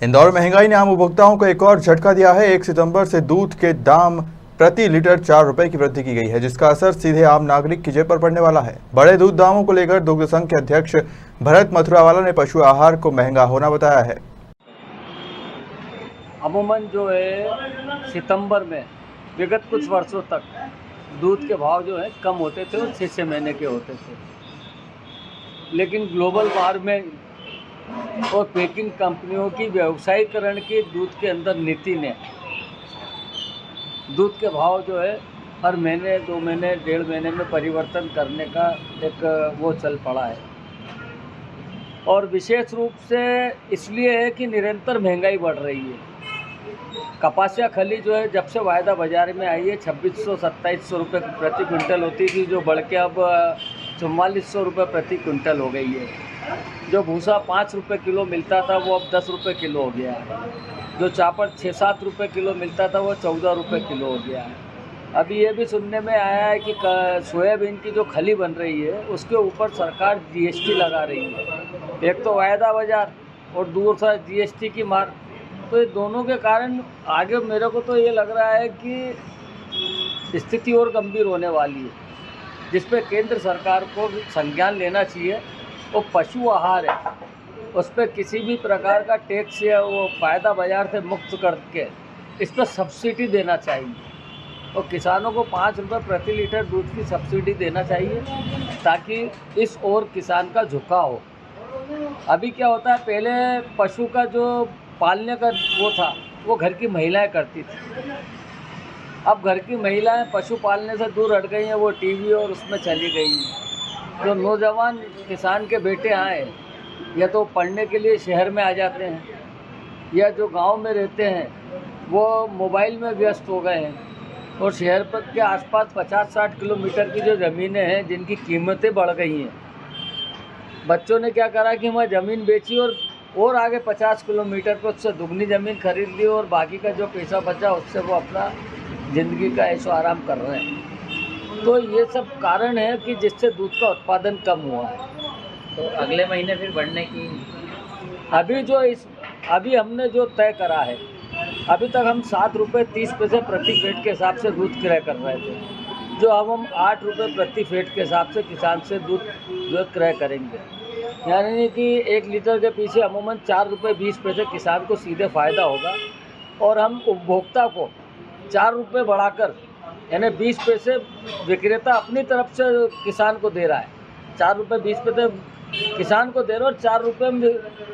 इंदौर महंगाई ने आम उपभोक्ताओं को एक और झटका दिया है। 1 सितंबर से दूध के दाम प्रति लीटर 4 रुपए की वृद्धि की गई है, जिसका असर सीधे आम नागरिक की जेब पर पड़ने वाला है। बढ़े दूध दामों को लेकर दुग्ध संघ के अध्यक्ष भरत मथुरावाला ने पशु आहार को महंगा होना बताया है। अमूमन जो है सितंबर में विगत कुछ वर्षों तक दूध के भाव जो है कम होते थे और 6 महीने के होते थे, लेकिन ग्लोबल वार्मिंग और पैकिंग कंपनियों की व्यवसायीकरण की दूध के अंदर नीति ने दूध के भाव जो है हर महीने 2 महीने 1.5 महीने में परिवर्तन करने का एक वो चल पड़ा है। और विशेष रूप से इसलिए है कि निरंतर महंगाई बढ़ रही है। कपासिया खली जो है जब से वायदा बाजार में आई है 2600-2700 रुपये प्रति क्विंटल होती थी, जो बढ़ के अब 4400 रुपये प्रति क्विंटल हो गई है। जो भूसा 5 रुपये किलो मिलता था वो अब 10 रुपये किलो हो गया है। जो चापड़ 6-7 रुपये किलो मिलता था वो 14 रुपये किलो हो गया है। अभी ये भी सुनने में आया है कि सोयाबीन की जो खली बन रही है उसके ऊपर सरकार GST लगा रही है। एक तो वायदा बाजार और दूसरा GST की मार, तो ये दोनों के कारण आगे मेरे को तो ये लग रहा है कि स्थिति और गंभीर होने वाली है, जिस पे केंद्र सरकार को संज्ञान लेना चाहिए। वो पशु आहार है, उस पर किसी भी प्रकार का टैक्स या वो फायदा बाजार से मुक्त करके इस पर सब्सिडी देना चाहिए और किसानों को 5 रुपये प्रति लीटर दूध की सब्सिडी देना चाहिए, ताकि इस ओर किसान का झुकाव हो। अभी क्या होता है, पहले पशु का जो पालने का वो था वो घर की महिलाएं करती थी। अब घर की महिलाएं पशु पालने से दूर हट गई हैं, वो टीवी और उसमें चली गई हैं। जो नौजवान किसान के बेटे आए या तो पढ़ने के लिए शहर में आ जाते हैं, या जो गांव में रहते हैं वो मोबाइल में व्यस्त हो गए हैं। और शहर पर के आसपास 50-60 किलोमीटर की जो ज़मीनें हैं जिनकी कीमतें बढ़ गई हैं, बच्चों ने क्या करा कि वहाँ ज़मीन बेची और आगे 50 किलोमीटर पर उससे दुगनी ज़मीन खरीद ली और बाकी का जो पैसा बचा उससे वो अपना ज़िंदगी का ऐशो आराम कर रहे हैं। तो ये सब कारण है कि जिससे दूध का उत्पादन कम हुआ है। तो अगले महीने फिर बढ़ने की अभी हमने जो तय करा है, अभी तक हम 7 रुपये 30 पैसे प्रति फेट के हिसाब से दूध क्रय कर रहे थे, जो अब हम 8 रुपये प्रति फेट के हिसाब से किसान से दूध जो क्रय करेंगे। यानी कि 1 लीटर के पीछे अमूमन 4 रुपये 20 पैसे किसान को सीधे फ़ायदा होगा, और हम उपभोक्ता को 4 रुपये बढ़ाकर यानी 20 पैसे विक्रेता अपनी तरफ से किसान को दे रहा है। 4 रुपये 20 पैसे किसान को दे रहे हैं और 4 रुपये हम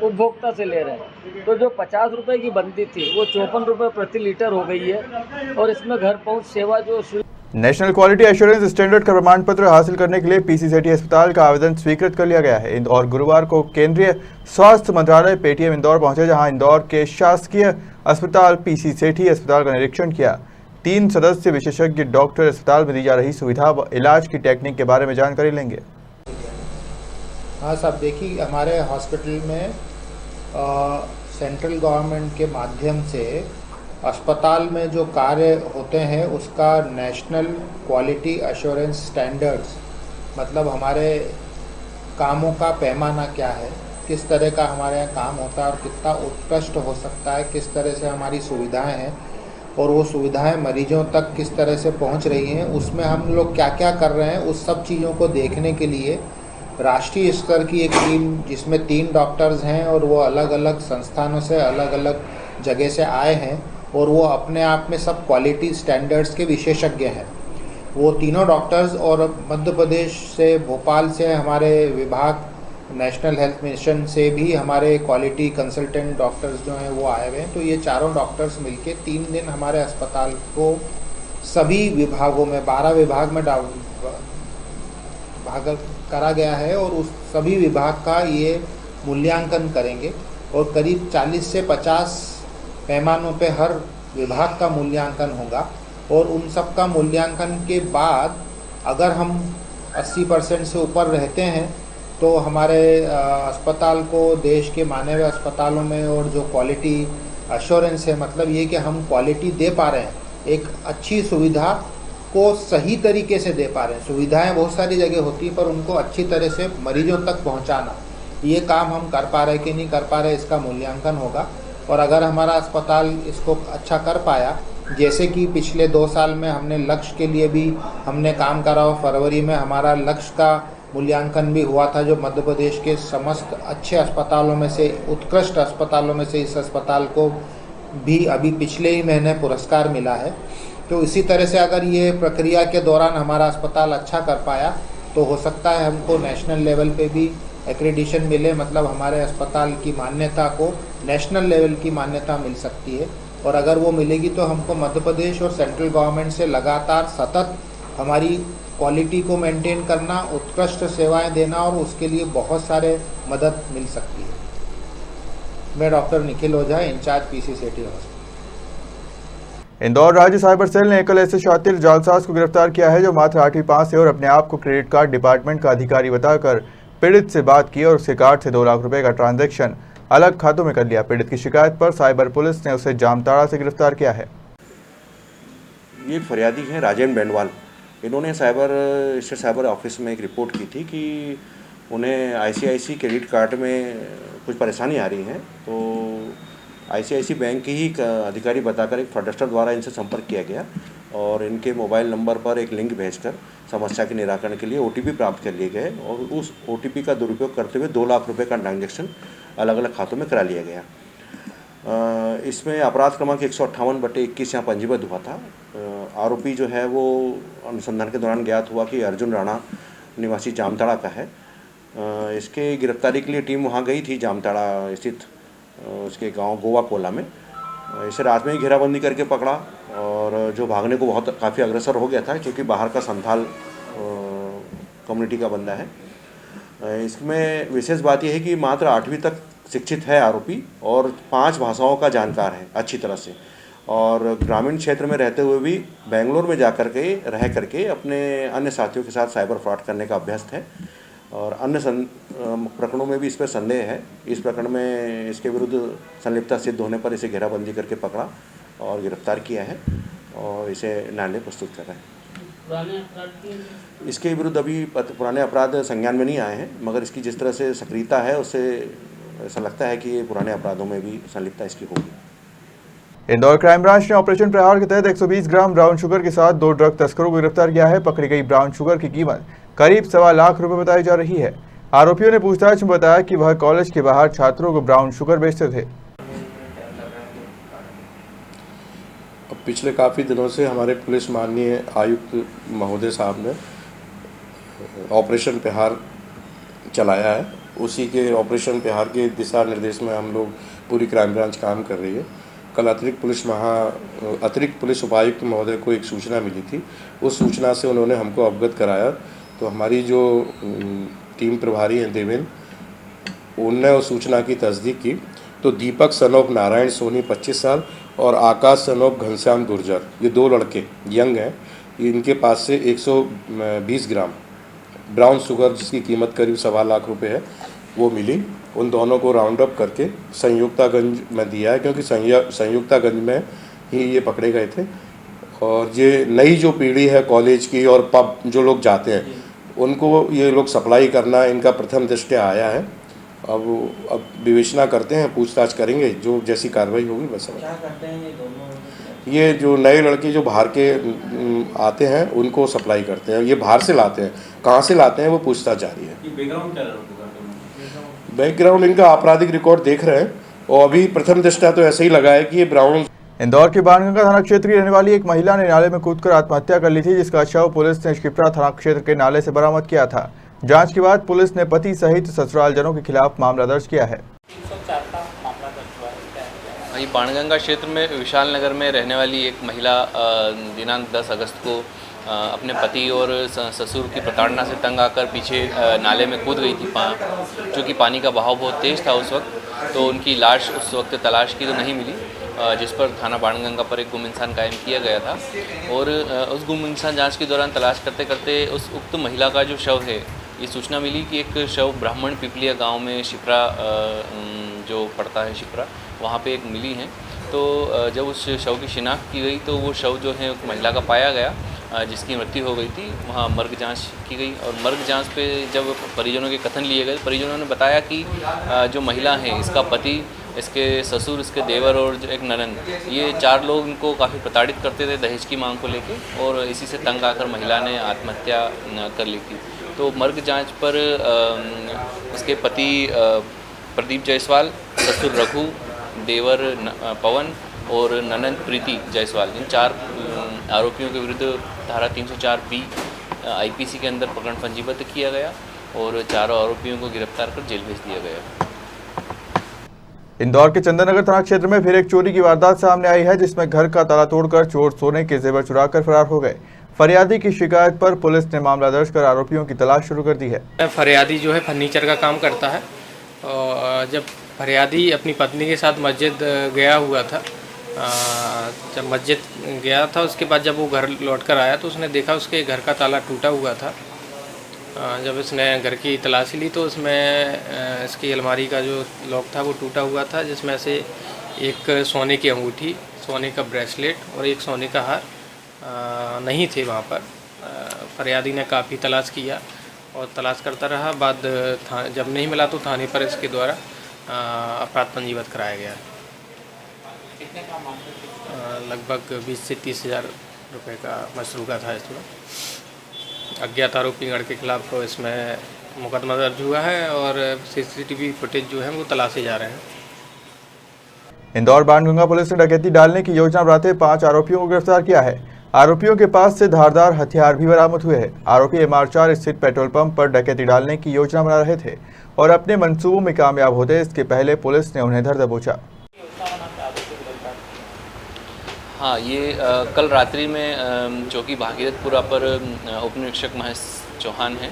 उपभोक्ता से ले रहे हैं। तो जो 50 रुपये की बनती थी वो 54 रुपये प्रति लीटर हो गई है। और इसमें घर पहुंच सेवा जो नेशनल क्वालिटी एश्योरेंस स्टैंडर्ड का प्रमाण पत्र हासिल करने के लिए PC सेठी अस्पताल का आवेदन स्वीकृत कर लिया गया है और गुरुवार को केंद्रीय स्वास्थ्य मंत्रालय पेटीएम इंदौर पहुंचे, जहां इंदौर के शासकीय अस्पताल PC सेठी अस्पताल का निरीक्षण किया। 3 सदस्य विशेषज्ञ डॉक्टर अस्पताल में दी जा रही सुविधा व इलाज की टेक्निक के बारे में जानकारी लेंगे। हाँ साहब, देखिए हमारे हॉस्पिटल में सेंट्रल गवर्नमेंट के माध्यम से अस्पताल में जो कार्य होते हैं उसका नेशनल क्वालिटी एश्योरेंस स्टैंडर्ड्स, मतलब हमारे कामों का पैमाना क्या है, किस तरह का हमारे यहाँ काम होता है और कितना उत्कृष्ट हो सकता है, किस तरह से हमारी सुविधाएं हैं और वो सुविधाएं मरीजों तक किस तरह से पहुंच रही हैं, उसमें हम लोग क्या क्या कर रहे हैं, उस सब चीज़ों को देखने के लिए राष्ट्रीय स्तर की एक टीम, जिसमें 3 डॉक्टर्स हैं और वो अलग अलग संस्थानों से अलग अलग जगह से आए हैं और वो अपने आप में सब क्वालिटी स्टैंडर्ड्स के विशेषज्ञ हैं। वो तीनों डॉक्टर्स और मध्य प्रदेश से, भोपाल से हमारे विभाग, नेशनल हेल्थ मिशन से भी हमारे क्वालिटी कंसल्टेंट डॉक्टर्स जो हैं वो आए हुए हैं। तो ये चारों डॉक्टर्स मिलके 3 दिन हमारे अस्पताल को सभी विभागों में 12 विभाग में भाग करा गया है और उस सभी विभाग का ये मूल्यांकन करेंगे और करीब 40 से 50 पैमानों पे हर विभाग का मूल्यांकन होगा। और उन सब का मूल्यांकन के बाद अगर हम 80% से ऊपर रहते हैं तो हमारे अस्पताल को देश के माने हुए अस्पतालों में और जो क्वालिटी एश्योरेंस है, मतलब ये कि हम क्वालिटी दे पा रहे हैं, एक अच्छी सुविधा को सही तरीके से दे पा रहे हैं। सुविधाएं बहुत सारी जगह होती है पर उनको अच्छी तरह से मरीजों तक पहुंचाना, ये काम हम कर पा रहे कि नहीं कर पा रहे, इसका मूल्यांकन होगा। और अगर हमारा अस्पताल इसको अच्छा कर पाया, जैसे कि पिछले 2 साल में हमने लक्ष्य के लिए भी हमने काम करा और फरवरी में हमारा लक्ष्य का मूल्यांकन भी हुआ था, जो मध्य प्रदेश के समस्त अच्छे अस्पतालों में से, उत्कृष्ट अस्पतालों में से इस अस्पताल को भी अभी पिछले ही महीने पुरस्कार मिला है। तो इसी तरह से अगर ये प्रक्रिया के दौरान हमारा अस्पताल अच्छा कर पाया तो हो सकता है हमको नेशनल लेवल पे भी एक्रेडिशन मिले, मतलब हमारे अस्पताल की मान्यता को नेशनल लेवल की मान्यता मिल सकती है। और अगर वो मिलेगी तो हमको मध्य प्रदेश और सेंट्रल गवर्नमेंट से लगातार सतत हमारी क्वालिटी को मेंटेन करना, उत्कृष्ट सेवाएं देना और उसके लिए बहुत सारे मदद मिल सकती है। मैं डॉक्टर निखिल ओझा, इंचार्ज पीसी सेठी हॉस्पिटल। इंदौर राज्य साइबर सेल ने एकल ऐसे शातिर जालसाज को गिरफ्तार किया है जो मात्र 8वीं पास है और अपने आप को क्रेडिट कार्ड डिपार्टमेंट का अधिकारी बताकर पीड़ित से बात की और उसके कार्ड से 2 लाख रुपए का ट्रांजैक्शन अलग खातों में कर लिया। पीड़ित की शिकायत पर साइबर पुलिस ने उसे जामताड़ा से गिरफ्तार किया है। ये फरियादी है राजेंद्र बेंडवाल। इन्होंने साइबर ऑफिस में एक रिपोर्ट की थी कि उन्हें आईसीआईसी क्रेडिट कार्ड में कुछ परेशानी आ रही है, तो आईसीआईसी बैंक के ही अधिकारी बताकर एक फ्रॉडस्टर द्वारा इनसे संपर्क किया गया और इनके मोबाइल नंबर पर एक लिंक भेजकर समस्या के निराकरण के लिए ओटीपी प्राप्त कर लिए गए और उस ओटीपी का दुरुपयोग करते हुए 2 लाख रुपए का ट्रांजैक्शन अलग अलग खातों में करा लिया गया। इसमें अपराध क्रमांक 158/21 यहाँ पंजीबद्ध हुआ था। आरोपी जो है वो अनुसंधान के दौरान ज्ञात हुआ कि अर्जुन राणा निवासी जामताड़ा का है। इसके गिरफ्तारी के लिए टीम वहाँ गई थी जामताड़ा स्थित उसके गांव गोवा कोला में। इसे रात में ही घेराबंदी करके पकड़ा और जो भागने को काफ़ी अग्रसर हो गया था क्योंकि बाहर का संथाल कम्युनिटी का बंदा है। इसमें विशेष बात यह है कि मात्र 8वीं तक शिक्षित है आरोपी और 5 भाषाओं का जानकार है अच्छी तरह से, और ग्रामीण क्षेत्र में रहते हुए भी बेंगलोर में रह करके अपने अन्य साथियों के साथ साइबर फ्रॉड करने का अभ्यस्त है और अन्य प्रकरणों में भी इस पर संदेह है। इस प्रकरण में इसके विरुद्ध संलिप्तता सिद्ध होने पर इसे घेराबंदी करके पकड़ा और गिरफ्तार किया है और इसे न्यायालय प्रस्तुत कर रहे हैं। इसके विरुद्ध अभी पुराने अपराध संज्ञान में नहीं आए हैं, मगर इसकी जिस तरह से सक्रियता है उससे ऐसा लगता है कि ये पुराने अपराधों में भी संलिप्तता इसकी होगी। इंदौर क्राइम ब्रांच ने ऑपरेशन प्रहार के तहत 120 ग्राम ब्राउन शुगर के साथ 2 ड्रग तस्करों को गिरफ्तार किया है। पकड़ी गई ब्राउन शुगर की कीमत करीब 1.25 लाख रुपए बताई जा रही है। आरोपियों ने पूछताछ में बताया कि वह कॉलेज के बाहर छात्रों को ब्राउन शुगर बेचते थे। अब पिछले काफ़ी दिनों से हमारे पुलिस माननीय आयुक्त महोदय साहब ने ऑपरेशन प्रहार चलाया है। उसी के ऑपरेशन प्रहार के दिशा निर्देश में हम लोग पूरी क्राइम ब्रांच काम कर रही है। कल अतिरिक्त पुलिस उपायुक्त महोदय को एक सूचना मिली थी। उस सूचना से उन्होंने हमको अवगत कराया, तो हमारी जो टीम प्रभारी हैं देवेंद्र, उनने उस सूचना की तस्दीक की। तो दीपक सनोप नारायण सोनी 25 साल और आकाश सनोप घनश्याम गुर्जर, ये 2 लड़के यंग हैं, इनके पास से 120 ग्राम ब्राउन शुगर जिसकी कीमत करीब 1.25 लाख रुपए है वो मिली। उन दोनों को राउंड अप करके संयुक्तागंज में दिया है, क्योंकि संयुक्तागंज में ही ये पकड़े गए थे। और ये नई जो पीढ़ी है कॉलेज की और पब जो लोग जाते हैं उनको ये लोग सप्लाई करना इनका प्रथम दृष्टया आया है। अब विवेचना करते हैं, पूछताछ करेंगे, जो जैसी कार्रवाई होगी बस। क्या करते हैं ये दोनों? ये जो नए लड़के जो बाहर के आते हैं उनको सप्लाई करते हैं। ये बाहर से लाते हैं, कहाँ से लाते हैं वो पूछताछ जारी है। बैकग्राउंड इनका आपराधिक रिकॉर्ड देख रहे हैं और अभी प्रथम दृष्टया तो ऐसे ही लगा है कि ये ब्राउन। इंदौर के बाणगंगा थाना क्षेत्र की रहने वाली एक महिला ने नाले में कूदकर आत्महत्या कर ली थी, जिसका शव पुलिस ने शिप्रा थाना क्षेत्र के नाले से बरामद किया था। जांच के बाद पुलिस ने पति सहित ससुरालजनों के खिलाफ मामला दर्ज किया है। ये बाणगंगा क्षेत्र में विशाल नगर में रहने वाली एक महिला दिनांक 10 अगस्त को अपने पति और ससुर की प्रताड़ना से तंग आकर पीछे नाले में कूद गई थी। चूँकि पानी का बहाव बहुत तेज़ था उस वक्त, तो उनकी लाश उस वक्त तलाश की तो नहीं मिली, जिस पर थाना बाणगंगा पर एक गुम इंसान कायम किया गया था। और उस गुम इंसान जांच के दौरान तलाश करते करते उस उक्त महिला का जो शव है, ये सूचना मिली कि एक शव ब्राह्मण पिपलिया गांव में शिप्रा जो पड़ता है शिप्रा, वहाँ पे एक मिली है। तो जब उस शव की शिनाख्त की गई तो वो शव जो है महिला का पाया गया, जिसकी मृत्यु हो गई थी। वहाँ मर्ग जांच की गई और मर्ग जांच पे जब परिजनों के कथन लिए गए, परिजनों ने बताया कि जो महिला है इसका पति इसके ससुर, इसके देवर और जो एक ननंद, ये 4 लोग इनको काफ़ी प्रताड़ित करते थे दहेज की मांग को लेके, और इसी से तंग आकर महिला ने आत्महत्या कर ली थी। तो मर्ग जांच पर उसके पति प्रदीप जायसवाल, ससुर रघु, देवर पवन और ननंद प्रीति जायसवाल, इन 4 आरोपियों के विरुद्ध धारा 304B IPC के अंदर प्रकरण पंजीबद्ध किया गया और 4 आरोपियों को गिरफ्तार कर जेल भेज दिया गया। इंदौर के चंदननगर थाना क्षेत्र में फिर एक चोरी की वारदात सामने आई है, जिसमें घर का ताला तोड़कर चोर सोने के जेवर चुराकर फरार हो गए। फरियादी की शिकायत पर पुलिस ने मामला दर्ज कर आरोपियों की तलाश शुरू कर दी है। फरियादी जो है फर्नीचर का काम करता है, और जब फरियादी अपनी पत्नी के साथ मस्जिद गया हुआ था, जब मस्जिद गया था उसके बाद जब वो घर लौट कर आया तो उसने देखा उसके घर का ताला टूटा हुआ था। जब इसने घर की तलाशी ली तो उसमें इसकी अलमारी का जो लॉक था वो टूटा हुआ था, जिसमें से एक सोने की अंगूठी, सोने का ब्रेसलेट और एक सोने का हार नहीं थे वहाँ पर। फरियादी ने काफ़ी तलाश किया और तलाश करता रहा। बाद जब नहीं मिला तो थाने पर इसके द्वारा अपराध पंजीबद्ध कराया गया। कितने का मामला? लगभग 20 से 30 हज़ार रुपये का मशरूका था इसमें। अज्ञात आरोपी गण के खिलाफ तो इसमें मुकदमा दर्ज हुआ है और CCTV फुटेज जो है वो तलाशे जा रहे हैं। इंदौर बाणगंगा पुलिस ने डकैती डालने की योजना बनाते 5 आरोपियों को गिरफ्तार किया है। आरोपियों के पास से धारदार हथियार भी बरामद हुए हैं। आरोपी MR4 स्थित पेट्रोल पंप पर डकैती डालने की योजना बना रहे थे और अपने मंसूबों में कामयाब होते इसके पहले पुलिस ने उन्हें धर दबोचा। हाँ, ये कल रात्रि में चौकी भागीरथपुरा पर उप निरीक्षक महेश चौहान हैं,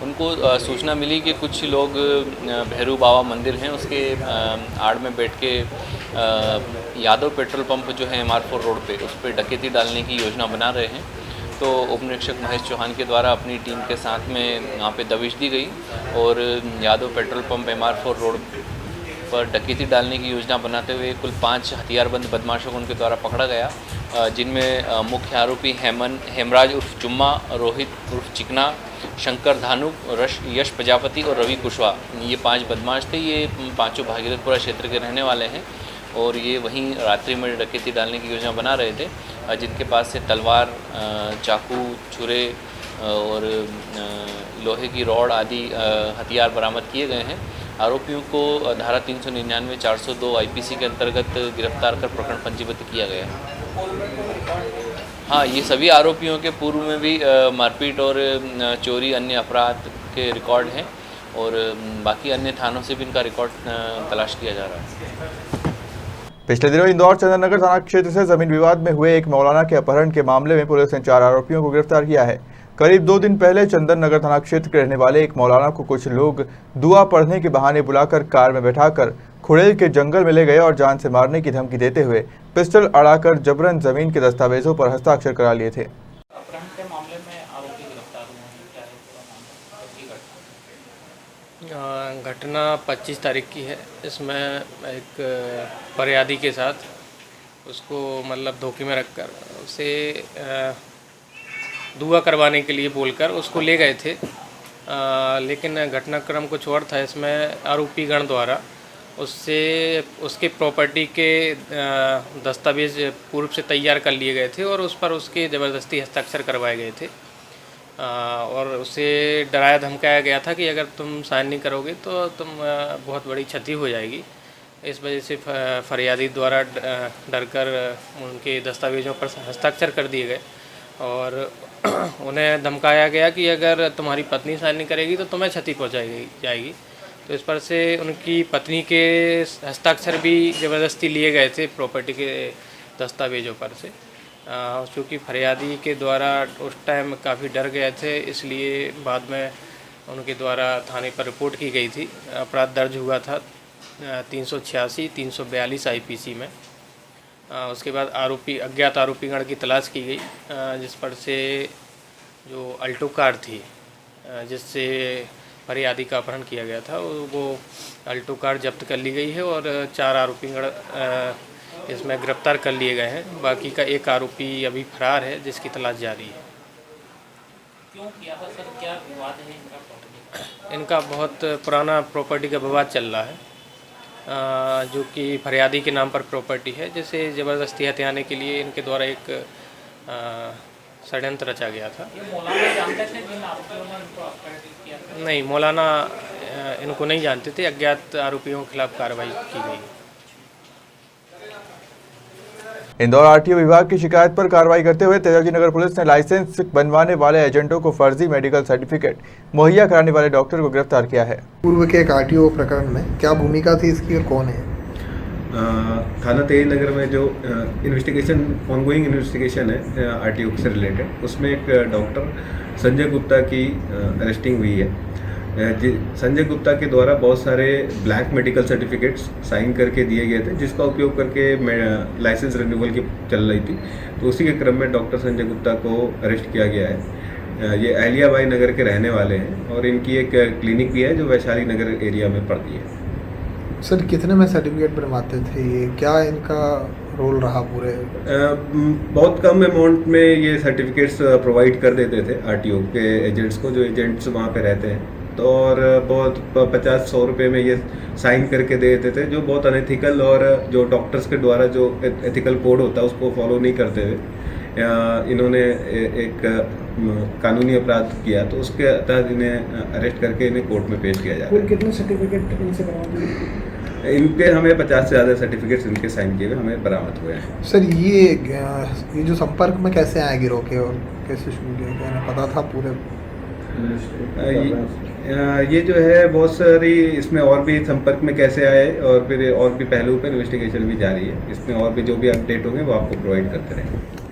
उनको सूचना मिली कि कुछ लोग भैरू बाबा मंदिर हैं उसके आड़ में बैठ के यादव पेट्रोल पंप जो है MR4 रोड पे, उस पर डकैती डालने की योजना बना रहे हैं। तो उप निरीक्षक महेश चौहान के द्वारा अपनी टीम के साथ में यहाँ पे दबिश दी गई और Yadav petrol pump MR4 road पर डकैती डालने की योजना बनाते हुए कुल 5 हथियारबंद बदमाशों को उनके द्वारा पकड़ा गया, जिनमें मुख्य आरोपी हेमराज उर्फ जुम्मा, रोहित उर्फ चिकना, शंकर धानु, यश प्रजापति और रवि कुशवाहा, ये 5 बदमाश थे। ये पांचों भागीरथपुरा क्षेत्र के रहने वाले हैं और ये वहीं रात्रि में डकैती डालने की योजना बना रहे थे, जिनके पास से तलवार, चाकू, छुरे और लोहे की रॉड आदि हथियार बरामद किए गए हैं। आरोपियों को धारा 399, 402 IPC के अंतर्गत गिरफ्तार कर प्रकरण पंजीबद्ध किया गया है। हाँ, ये सभी आरोपियों के पूर्व में भी मारपीट और चोरी अन्य अपराध के रिकॉर्ड हैं और बाकी अन्य थानों से भी इनका रिकॉर्ड तलाश किया जा रहा है। पिछले दिनों इंदौर चंदननगर थाना क्षेत्र से जमीन विवाद में हुए एक मौलाना के अपहरण के मामले में पुलिस ने 4 आरोपियों को गिरफ्तार किया है। करीब 2 दिन पहले चंदननगर थाना क्षेत्र के रहने वाले एक मौलाना को कुछ लोग दुआ पढ़ने के बहाने बुलाकर कार में बैठाकर खुड़ेल के जंगल में ले गए और जान से मारने की धमकी देते हुए पिस्टल अड़ाकर जबरन जमीन के दस्तावेजों पर हस्ताक्षर करा लिए थे। अपहरण के मामले में आरोपी गिरफ्तार हुए हैं, क्या है पूरा मामला? घटना 25 तारीख की है। इसमें एक फरियादी के साथ उसको मतलब धोखे में रखकर उसे दुआ करवाने के लिए बोलकर उसको ले गए थे, लेकिन घटनाक्रम कुछ और था। इसमें आरोपी गण द्वारा उससे उसके प्रॉपर्टी के दस्तावेज पूर्व से तैयार कर लिए गए थे और उस पर उसके ज़बरदस्ती हस्ताक्षर करवाए गए थे और उसे डराया धमकाया गया था कि अगर तुम साइन नहीं करोगे तो तुम बहुत बड़ी क्षति हो जाएगी। इस वजह से फरियादी द्वारा डरकर उनके दस्तावेजों पर हस्ताक्षर कर दिए गए और उन्हें धमकाया गया कि अगर तुम्हारी पत्नी साइन नहीं करेगी तो तुम्हें क्षति पहुंचाई जाएगी। तो इस पर से उनकी पत्नी के हस्ताक्षर भी ज़बरदस्ती लिए गए थे प्रॉपर्टी के दस्तावेजों पर से। चूँकि फरियादी के द्वारा उस टाइम काफ़ी डर गए थे, इसलिए बाद में उनके द्वारा थाने पर रिपोर्ट की गई थी। अपराध दर्ज हुआ था 386, 342 IPC में। उसके बाद अज्ञात आरोपीगण की तलाश की गई, जिस पर से जो अल्टो कार थी जिससे फरियादी का अपहरण किया गया था, वो अल्टो कार जब्त कर ली गई है और 4 आरोपीगण इसमें गिरफ्तार कर लिए गए हैं। बाकी का एक आरोपी अभी फरार है, जिसकी तलाश जारी है। क्यों किया था सर, क्या विवाद है इनका प्रॉपर्टी? इनका बहुत पुराना प्रॉपर्टी का विवाद चल रहा है जो कि फरियादी के नाम पर प्रॉपर्टी है, जिसे ज़बरदस्ती हथियाने के लिए इनके द्वारा एक षड्यंत्र रचा गया था। ये मौलाना जानते थे जिन आरोपियों ने इनको अपहरित किया था? नहीं, मौलाना इनको नहीं जानते थे। अज्ञात आरोपियों के खिलाफ कार्रवाई की गई। इंदौर आरटीओ विभाग की शिकायत पर कार्रवाई करते हुए तेजाजी नगर पुलिस ने लाइसेंस बनवाने वाले एजेंटों को फर्जी मेडिकल सर्टिफिकेट मुहैया कराने वाले डॉक्टर को गिरफ्तार किया है। पूर्व के एक आरटीओ प्रकरण में क्या भूमिका थी इसकी और कौन है? थाना तेज नगर में जो इन्वेस्टिगेशन ऑनगोइंग इन्वेस्टिगेशन है आरटीओ से रिलेटेड, उसमें एक डॉक्टर संजय गुप्ता की अरेस्टिंग हुई है। संजय गुप्ता के द्वारा बहुत सारे ब्लैंक मेडिकल सर्टिफिकेट्स साइन करके दिए गए थे, जिसका उपयोग करके लाइसेंस रिन्यूअल की चल रही थी। तो उसी के क्रम में डॉक्टर संजय गुप्ता को अरेस्ट किया गया है। ये अहलियाबाई नगर के रहने वाले हैं और इनकी एक क्लिनिक भी है जो वैशाली नगर एरिया में पड़ती है। सर, कितने में सर्टिफिकेट बनवाते थे ये? क्या इनका रोल रहा पूरे? बहुत कम अमाउंट में ये सर्टिफिकेट्स प्रोवाइड कर देते थे आरटीओ के एजेंट्स को, जो एजेंट्स वहाँ पे रहते हैं। तो और बहुत 50-100 रुपये में ये साइन करके दे देते थे, जो बहुत अनएथिकल और जो डॉक्टर्स के द्वारा जो एथिकल कोड होता है उसको फॉलो नहीं करते हुए इन्होंने एक कानूनी अपराध किया। तो उसके तहत इन्हें अरेस्ट करके इन्हें कोर्ट में पेश किया जा रहा है। कितने सर्टिफिकेट इनसे बरामद? इनके हमें 50 से ज़्यादा सर्टिफिकेट्स इनके साइन किए हुए हमें बरामद हुए हैं। सर, ये जो संपर्क में कैसे आए गिरोह के और कैसे शुरू किया? क्या इन्हें पता था पूरे? ये जो है बहुत सारी इसमें और भी संपर्क में कैसे आए और फिर और भी पहलू पर इन्वेस्टिगेशन भी जारी है। इसमें और भी जो भी अपडेट होंगे वो आपको प्रोवाइड करते रहेंगे।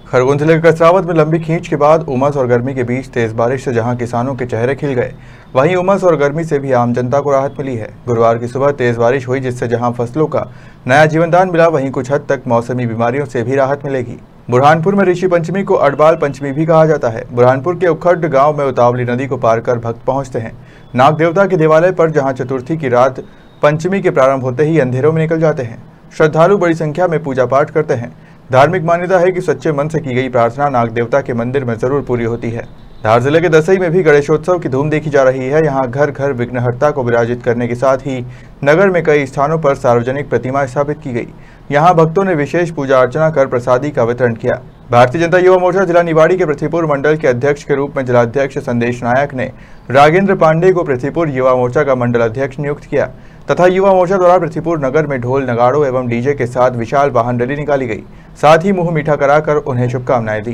खरगोन जिले के कसरावत में लंबी खींच के बाद उमस और गर्मी के बीच तेज बारिश से जहां किसानों के चेहरे खिल गए, वहीं उमस और गर्मी से भी आम जनता को राहत मिली है। गुरुवार की सुबह तेज बारिश हुई, जिससे जहां फसलों का नया जीवनदान मिला, वहीं कुछ हद तक मौसमी बीमारियों से भी राहत मिलेगी। बुरहानपुर में ऋषि पंचमी को अडबाल पंचमी भी कहा जाता है। बुरहानपुर के उखड़ गांव में उतावली नदी को पार कर भक्त पहुंचते हैं नाग देवता के देवालय पर, जहां चतुर्थी की रात पंचमी के प्रारंभ होते ही अंधेरों में निकल जाते हैं। श्रद्धालु बड़ी संख्या में पूजा पाठ करते हैं। धार्मिक मान्यता है कि सच्चे मन से की गई प्रार्थना नाग देवता के मंदिर में जरूर पूरी होती है। धार जिले के दसई में भी गणेशोत्सव की धूम देखी जा रही है। यहाँ घर घर विघ्नहर्ता को विराजित करने के साथ ही नगर में कई स्थानों पर सार्वजनिक प्रतिमा स्थापित की गई। यहाँ भक्तों ने विशेष पूजा अर्चना कर प्रसादी का वितरण किया। भारतीय जनता युवा मोर्चा जिला निवाड़ी के पृथ्वीपुर मंडल के अध्यक्ष के रूप में जिलाध्यक्ष संदेश नायक ने रागेंद्र पांडे को पृथ्वीपुर युवा मोर्चा का मंडल अध्यक्ष नियुक्त किया तथा युवा मोर्चा द्वारा पृथ्वीपुर नगर में ढोल नगाड़ों एवं डीजे के साथ विशाल वाहन रैली निकाली गई। साथ ही मुंह मीठा कराकर उन्हें शुभकामनाएं दी।